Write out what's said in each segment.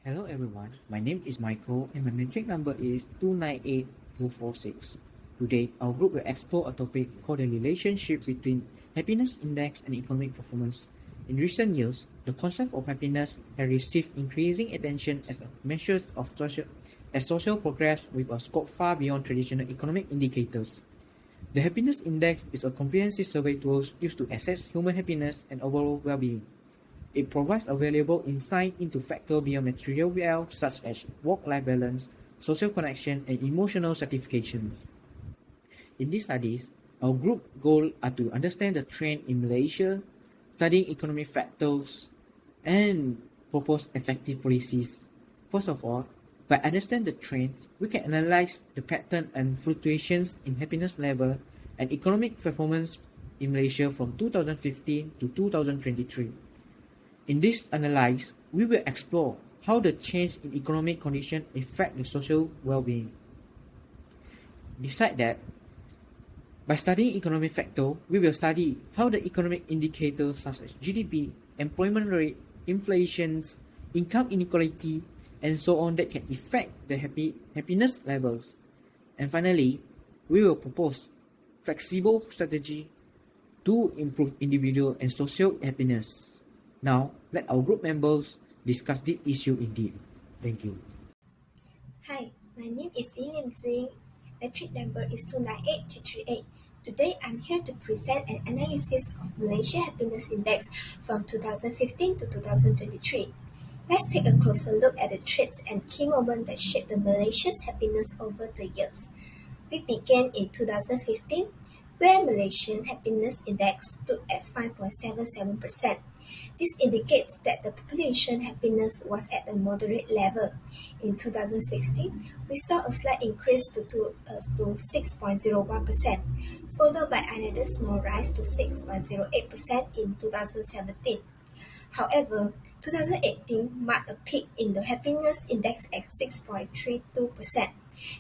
Hello everyone, my name is Michael and my metric number is 298246. Today, our group will explore a topic called the relationship between happiness index and economic performance. In recent years, the concept of happiness has received increasing attention as a measure of social progress with a scope far beyond traditional economic indicators. The happiness index is a comprehensive survey tool used to assess human happiness and overall well-being. It provides a valuable insight into factors beyond material wealth such as work-life balance, social connection, and emotional satisfaction. In these studies, our group goals are to understand the trend in Malaysia, studying economic factors, and propose effective policies. First of all, by understanding the trends, we can analyze the pattern and fluctuations in happiness level and economic performance in Malaysia from 2015 to 2023. In this analysis, we will explore how the change in economic conditions affect the social well-being. Besides that, by studying economic factors, we will study how the economic indicators such as GDP, employment rate, inflation, income inequality, and so on that can affect the happiness levels. And finally, we will propose flexible strategy to improve individual and social happiness. Now, let our group members discuss this issue in depth. Thank you. Hi, my name is Lim Zing. Metric number is 298238. Today, I'm here to present an analysis of Malaysia Happiness Index from 2015 to 2023. Let's take a closer look at the traits and key moments that shaped the Malaysia's happiness over the years. We began in 2015, where Malaysian Happiness Index stood at 5.77%. This indicates that the population happiness was at a moderate level. In 2016, we saw a slight increase to 6.01%, followed by another small rise to 6.08% in 2017. However, 2018 marked a peak in the happiness index at 6.32%.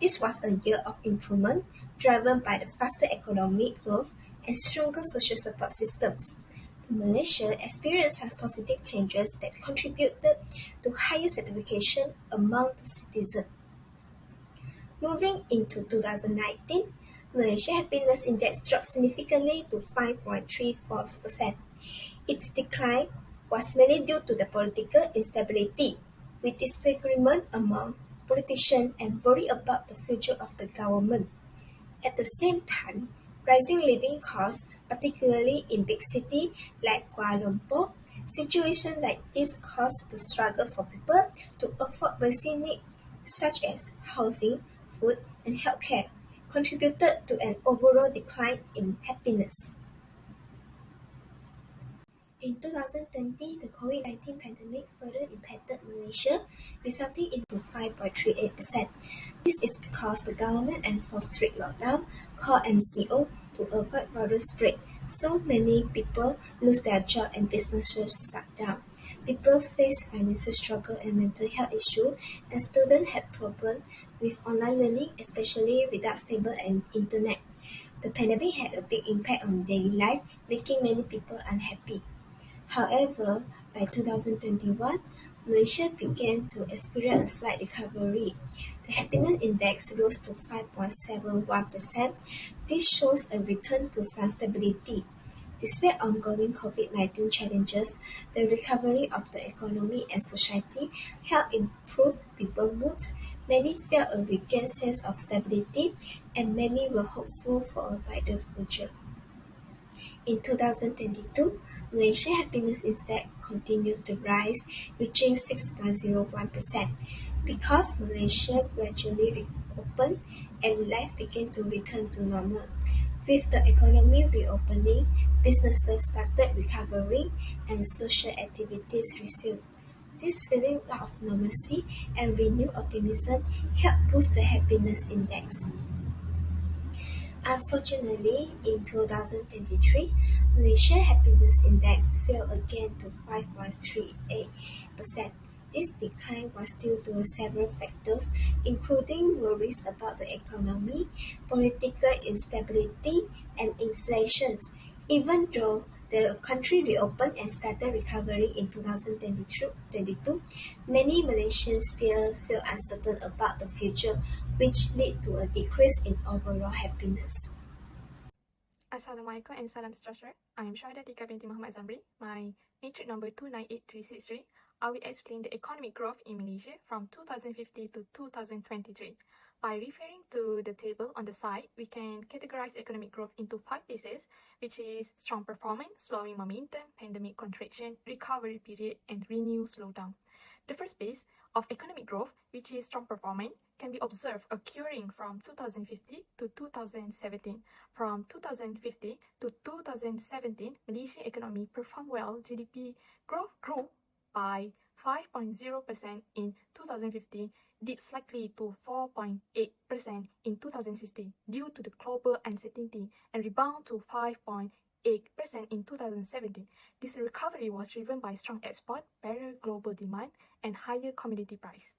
This was a year of improvement, driven by the faster economic growth and stronger social support systems. Malaysia experienced such positive changes that contributed to higher satisfaction among the citizens. Moving into 2019, Malaysia Happiness Index dropped significantly to 5.34%. Its decline was mainly due to the political instability, with disagreement among politicians and worry about the future of the government. At the same time, rising living costs, particularly in big cities like Kuala Lumpur, situations like this cause the struggle for people to afford basic needs such as housing, food, and healthcare, contributed to an overall decline in happiness. In 2020, the COVID-19 pandemic further impacted Malaysia, resulting into 5.38%. This is because the government enforced strict lockdown, called MCO, to avoid further spread. So many people lose their job and businesses shut down. People face financial struggle and mental health issues, and students had problems with online learning, especially without stable internet. The pandemic had a big impact on daily life, making many people unhappy. However, by 2021, Malaysia began to experience a slight recovery. The happiness index rose to 5.71%. This shows a return to some stability. Despite ongoing COVID-19 challenges, the recovery of the economy and society helped improve people's moods. Many felt a regained sense of stability, and many were hopeful for a brighter future. In 2022, Malaysia Happiness Index continued to rise, reaching 6.01%. Because Malaysia gradually reopened and life began to return to normal. With the economy reopening, businesses started recovering and social activities resumed. This feeling of normalcy and renewed optimism helped boost the happiness index. Unfortunately, in 2023, Malaysia Happiness Index fell again to 5.38%. This decline was due to several factors, including worries about the economy, political instability, and inflation. Even though The country reopened and started recovering in 2022. Many Malaysians still feel uncertain about the future, which led to a decrease in overall happiness. Assalamualaikum and salam sejahtera. I am Syahada Tika binti Muhammad Zamri. My matric number 298363. I will explain the economic growth in Malaysia from 2050 to 2023. By referring to the table on the side, we can categorize economic growth into 5 phases, which is strong performance, slowing momentum, pandemic contraction, recovery period, and renew slowdown. The first phase of economic growth, which is strong performance, can be observed occurring from 2050 to 2017. From 2050 to 2017, Malaysian economy performed well. GDP growth grew by 5.0% in 2050, dipped slightly to 4.8% in 2016 due to the global uncertainty, and rebound to 5.8% in 2017. This recovery was driven by strong export, better global demand, and higher commodity price.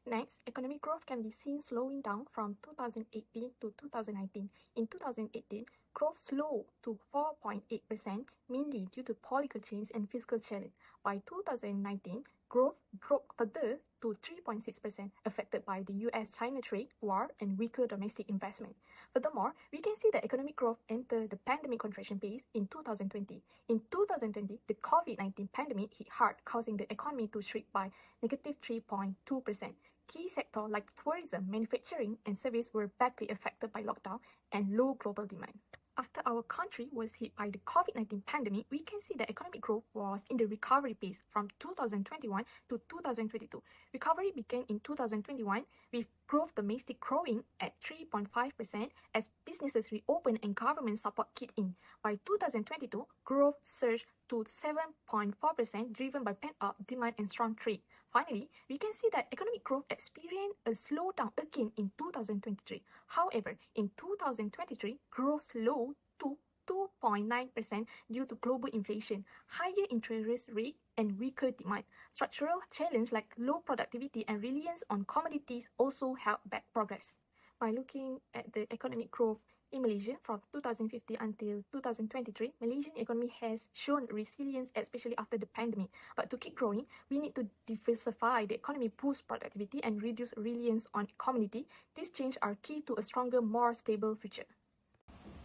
Next, economic growth can be seen slowing down from 2018 to 2019. In 2018, growth slowed to 4.8%, mainly due to political change and fiscal challenge. By 2019, growth dropped further to 3.6%, affected by the US-China trade war and weaker domestic investment. Furthermore, we can see that economic growth entered the pandemic contraction phase in 2020. In 2020, the COVID-19 pandemic hit hard, causing the economy to shrink by negative 3.2%. Key sectors like tourism, manufacturing, and service were badly affected by lockdown and low global demand. After our country was hit by the COVID-19 pandemic, we can see that economic growth was in the recovery phase from 2021 to 2022. Recovery began in 2021 with growth domestic growing at 3.5% as businesses reopened and government support kicked in. By 2022, growth surged to 7.4%, driven by pent-up demand and strong trade. Finally, we can see that economic growth experienced a slowdown again in 2023. However, in 2023, growth slowed to 2.9% due to global inflation, higher interest rate, and weaker demand. Structural challenges like low productivity and reliance on commodities also held back progress. By looking at the economic growth in Malaysia from 2050 until 2023, Malaysian economy has shown resilience, especially after the pandemic. But to keep growing, we need to diversify the economy, boost productivity, and reduce reliance on commodity. These changes are key to a stronger, more stable future.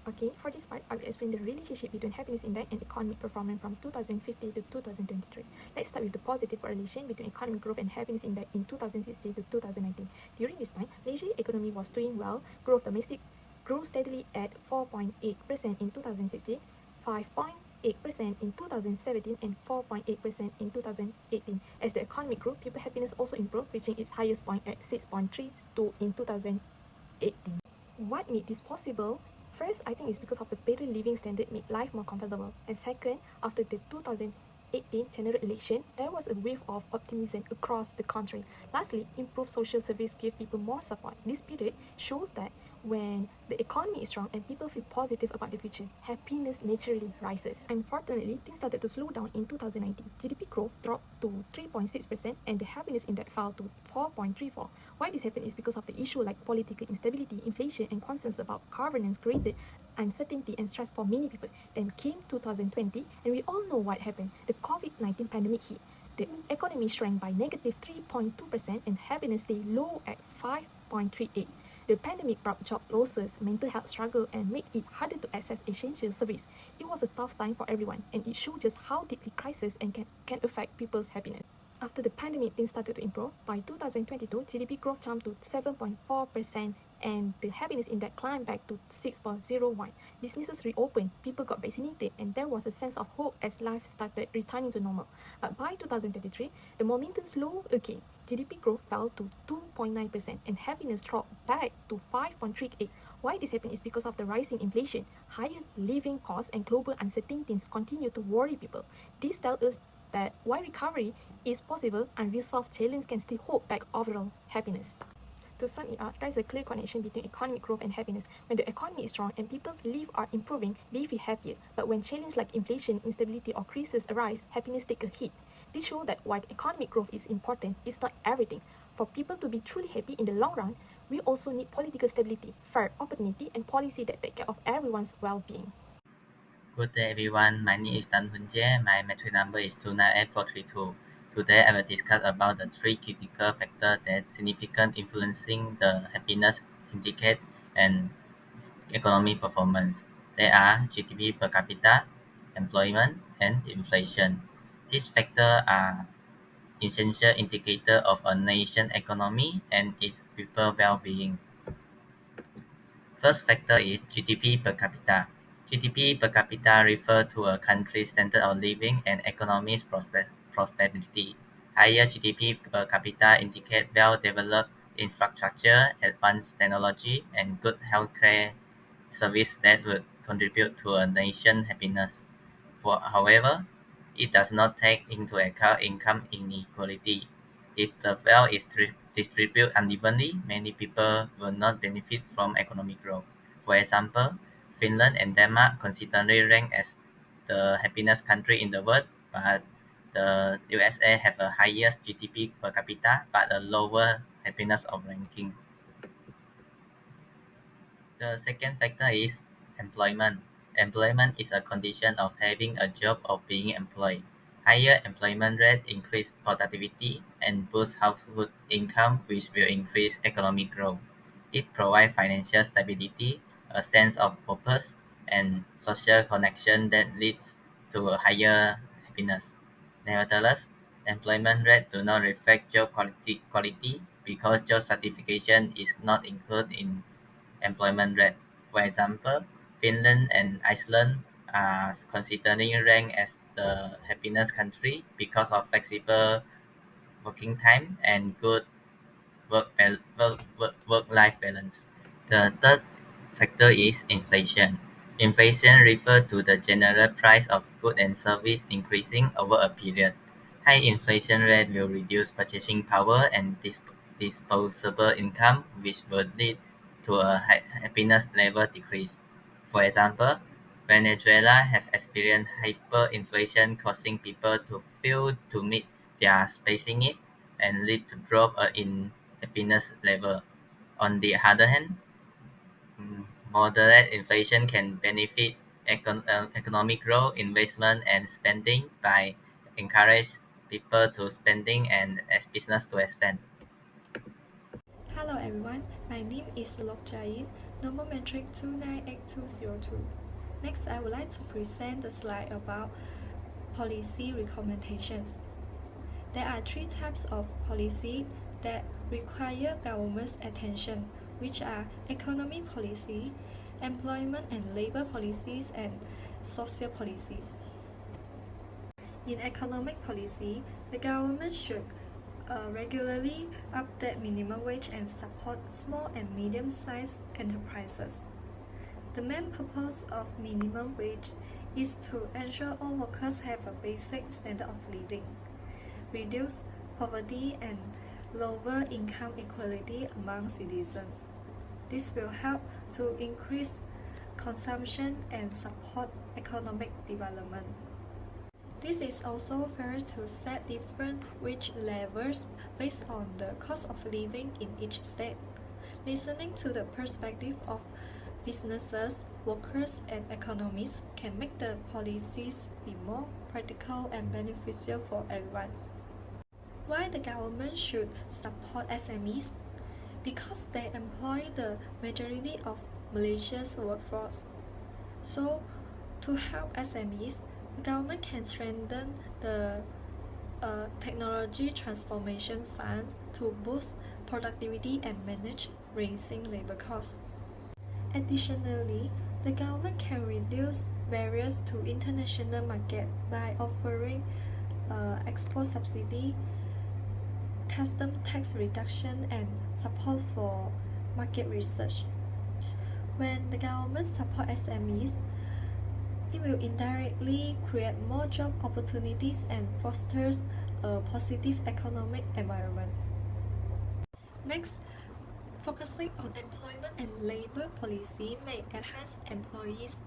Okay, for this part, I will explain the relationship between happiness index and economic performance from 2050 to 2023. Let's start with the positive correlation between economic growth and happiness index in 2016 to 2019. During this time, Malaysian economy was doing well. Growth domestic grew steadily at 4.8% in 2016, 5.8% in 2017, and 4.8% in 2018. As the economy grew, people happiness also improved, reaching its highest point at 6.32 in 2018. What made this possible? First, I think it's because of the better living standard made life more comfortable. And second, after the 2018 general election, there was a wave of optimism across the country. Lastly, improved social service gave people more support. This period shows that when the economy is strong and people feel positive about the future, happiness naturally rises. Unfortunately, things started to slow down in 2019. GDP growth dropped to 3.6% and the happiness index fell to 4.34. Why this happened is because of the issue like political instability, inflation, and concerns about governance created uncertainty and stress for many people. Then came 2020, and we all know what happened. The COVID-19 pandemic hit. The economy shrank by negative 3.2% and happiness stayed low at 5.38. The pandemic brought job losses, mental health struggle, and made it harder to access essential service. It was a tough time for everyone, and it showed just how deeply crisis and can affect people's happiness. After the pandemic, things started to improve. By 2022, GDP growth jumped to 7.4% and the happiness index climbed back to 6.01. Businesses reopened, people got vaccinated, and there was a sense of hope as life started returning to normal. But by 2023, the momentum slowed again. GDP growth fell to 2.9% and happiness dropped back to 5.38. Why this happened is because of the rising inflation, higher living costs, and global uncertainties continue to worry people. This tells us that while recovery is possible, unresolved challenges can still hold back overall happiness. To sum it up, there is a clear connection between economic growth and happiness. When the economy is strong and people's lives are improving, they feel happier. But when challenges like inflation, instability, or crises arise, happiness takes a hit. This shows that while economic growth is important, it's not everything. For people to be truly happy in the long run, we also need political stability, fair opportunity, and policy that take care of everyone's well-being. Good day everyone, my name is Tan Hun Jie. My metric number is 298432. Today I will discuss about the three critical factors that significantly influencing the happiness indicate and economic performance. They are GDP per capita, employment, and inflation. These factors are essential indicators of a nation's economy and its people well-being. First factor is GDP per capita. GDP per capita refers to a country's standard of living and economic prosperity. Higher GDP per capita indicate well-developed infrastructure, advanced technology, and good healthcare service that would contribute to a nation's happiness. However, it does not take into account income inequality. If the wealth is distributed unevenly, many people will not benefit from economic growth. For example, Finland and Denmark consistently rank as the happiest country in the world, but the USA have a highest GDP per capita but a lower happiness of ranking. The second factor is employment. Employment is a condition of having a job or being employed. Higher employment rate increase productivity and boost household income, which will increase economic growth. It provides financial stability, a sense of purpose, and social connection that leads to a higher happiness. Nevertheless, employment rate do not reflect job quality because job certification is not included in employment rate. For example, Finland and Iceland are consistently ranked as the happiest country because of flexible working time and good work-life balance. The third factor is inflation. Inflation refers to the general price of goods and services increasing over a period. High inflation rate will reduce purchasing power and disposable income, which will lead to a happiness level decrease. For example, Venezuela have experienced hyperinflation, causing people to fail to meet their spending needs and lead to drop in happiness level. On the other hand, moderate inflation can benefit economic growth, investment, and spending by encourage people to spending and as business to expand. Hello everyone, my name is Lokjain, number metric 298202. Next, I would like to present the slide about policy recommendations. There are three types of policy that require government's attention, which are economic policy, employment and labor policies, and social policies. In economic policy, the government should regularly update minimum wage and support small and medium-sized enterprises. The main purpose of minimum wage is to ensure all workers have a basic standard of living, reduce poverty, and lower income equality among citizens. This will help to increase consumption and support economic development. This is also fair to set different wage levels based on the cost of living in each state. Listening to the perspective of businesses, workers, and economists can make the policies be more practical and beneficial for everyone. Why the government should support SMEs? Because they employ the majority of Malaysia's workforce. So, to help SMEs, the government can strengthen the technology transformation funds to boost productivity and manage rising labor costs. Additionally, the government can reduce barriers to international market by offering export subsidy, custom tax reduction, and support for market research. When the government supports SMEs, it will indirectly create more job opportunities and fosters a positive economic environment. Next, focusing on employment and labor policy may enhance employees'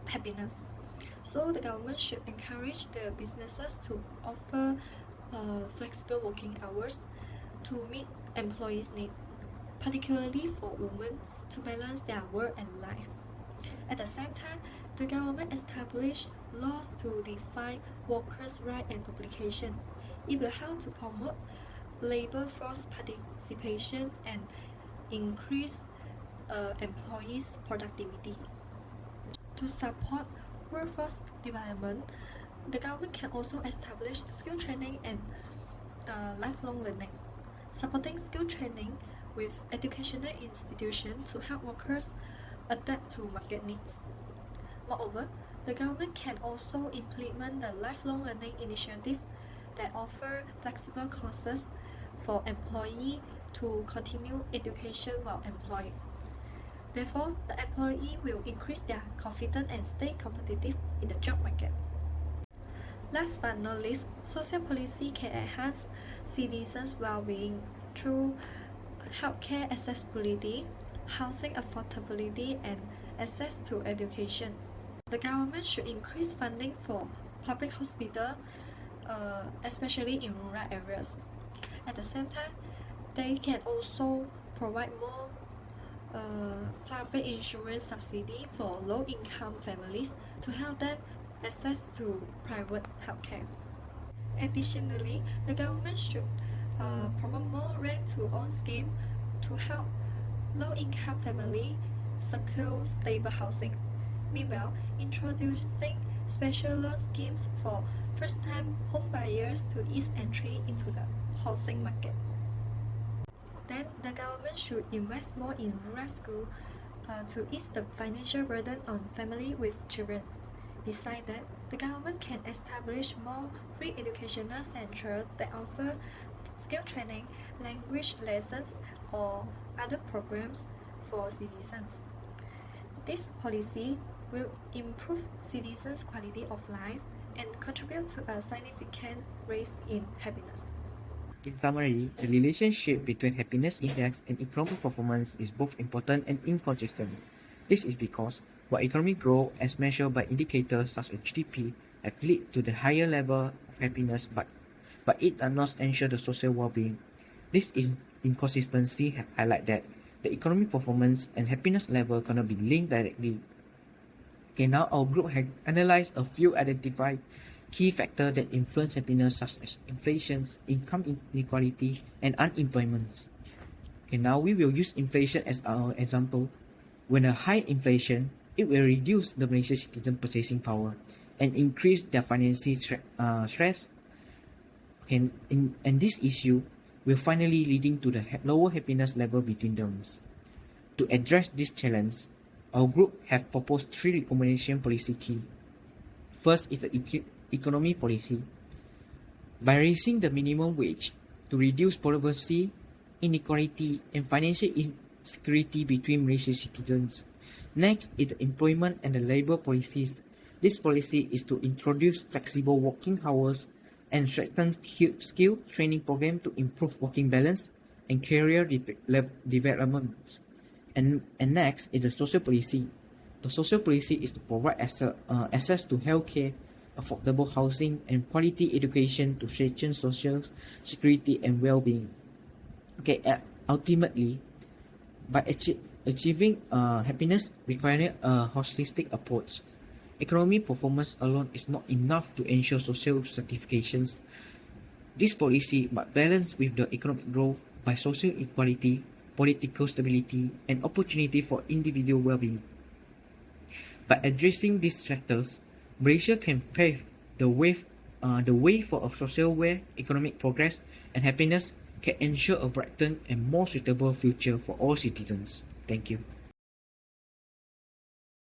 happiness. So the government should encourage the businesses to offer flexible working hours to meet employees' needs, particularly for women to balance their work and life. At the same time, The government established laws to define workers' rights and obligations. It will help to promote labor force participation and increase employees' productivity. To support workforce development, the government can also establish skill training and lifelong learning, supporting skill training with educational institutions to help workers adapt to market needs. Moreover, the government can also implement the lifelong learning initiative that offer flexible courses for employees to continue education while employed. Therefore, the employee will increase their confidence and stay competitive in the job market. Last but not least, social policy can enhance citizens' well-being through healthcare accessibility, housing affordability, and access to education. The government should increase funding for public hospitals, especially in rural areas. At the same time, they can also provide more public insurance subsidy for low-income families to help them access to private healthcare. Additionally, the government should promote more rent-to-own scheme to help low-income families secure stable housing. Meanwhile, introducing special loan schemes for first-time home buyers to ease entry into the housing market. Then, the government should invest more in rural schools to ease the financial burden on families with children. Besides that, the government can establish more free educational centers that offer skill training, language lessons, or other programs for citizens. This policy will improve citizens' quality of life and contribute to a significant raise in happiness. In summary, the relationship between happiness index and economic performance is both important and inconsistent. This is because while economic growth as measured by indicators such as GDP have led to the higher level of happiness, but it does not ensure the social well-being. This inconsistency highlight that the economic performance and happiness level cannot be linked directly. Okay, now our group has analyzed a few identified key factors that influence happiness, such as inflation, income inequality, and unemployment. Okay, now we will use inflation as our example. When a high inflation, it will reduce the Malaysian citizen purchasing power and increase their financial stress. Okay, and this issue will finally leading to the lower happiness level between them. To address this challenge, our group have proposed 3 recommendation policy key. First is the economy policy. By raising the minimum wage to reduce poverty, inequality, and financial insecurity between Malaysian citizens. Next is the employment and the labor policies. This policy is to introduce flexible working hours and strengthen skill training program to improve working balance and career development. And next is the social policy. The social policy is to provide access to healthcare, affordable housing, and quality education to strengthen social security and well-being. Okay, ultimately, by achieving happiness requiring a holistic approach. Economic performance alone is not enough to ensure social certifications. This policy must balance with the economic growth by social equality, political stability, and opportunity for individual well-being. By addressing these factors, Malaysia can pave the way for a social where economic progress and happiness can ensure a brighter and more suitable future for all citizens. Thank you.